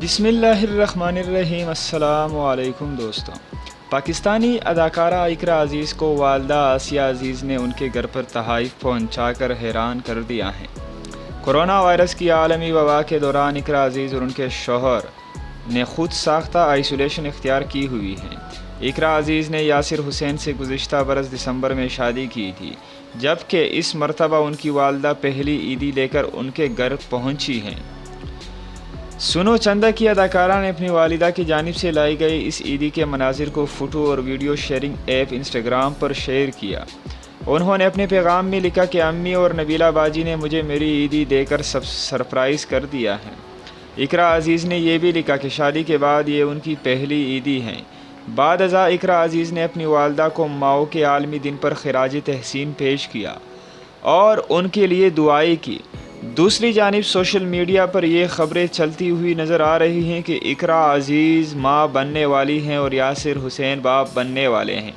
बिस्मिल्लाहिर्रहमानिर्रहीम। अस्सलामु अलैकुम दोस्तों। पाकिस्तानी अदाकारा इकरा अजीज़ को वालदा आसिया अजीज़ ने उनके घर पर तहाइफ पहुँचाकर हैरान कर दिया है। कोरोना वायरस की आलमी वबा के दौरान इकरा अजीज़ और उनके शौहर ने खुद साख्ता आइसोलेशन इख्तियार की हुई है। इकरा अजीज़ ने यासिर हुसैन से गुज़िश्ता बरस दिसंबर में शादी की थी, जबकि इस मरतबा उनकी वालदा पहली ईदी लेकर उनके घर पहुँची हैं। सुनो चंदा की अदाकारा ने अपनी वालिदा की जानिब से लाई गई इस ईदी के मनाजिर को फ़ोटो और वीडियो शेयरिंग ऐप इंस्टाग्राम पर शेयर किया। उन्होंने अपने पैगाम में लिखा कि अम्मी और नबीला बाजी ने मुझे मेरी ईदी देकर सरप्राइज़ कर दिया है। इकरा अजीज़ ने यह भी लिखा कि शादी के बाद ये उनकी पहली ईदी है। बाद अज़ा इकरा अजीज़ ने अपनी वालदा को माओ के आलमी दिन पर खिराज तहसीन पेश किया और उनके लिए दुआएं की। दूसरी जानिब सोशल मीडिया पर यह खबरें चलती हुई नज़र आ रही हैं कि इकरा अजीज़ माँ बनने वाली हैं और यासिर हुसैन बाप बनने वाले हैं।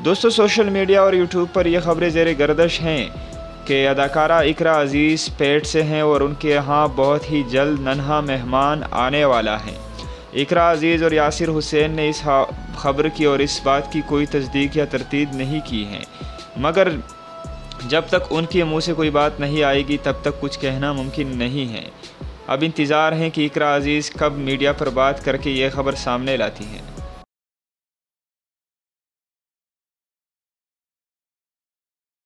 दोस्तों, सोशल मीडिया और यूट्यूब पर यह खबरें ज़ेर गर्दिश हैं कि अदाकारा इकरा अजीज़ पेट से हैं और उनके यहाँ बहुत ही जल्द नन्हा मेहमान आने वाला है। इकरा अजीज़ और यासिर हुसैन ने इस खबर की और इस बात की कोई तस्दीक या तरतीब नहीं की है, मगर जब तक उनके मुंह से कोई बात नहीं आएगी तब तक कुछ कहना मुमकिन नहीं है। अब इंतज़ार है कि इकरा अजीज़ कब मीडिया पर बात करके ये खबर सामने लाती है।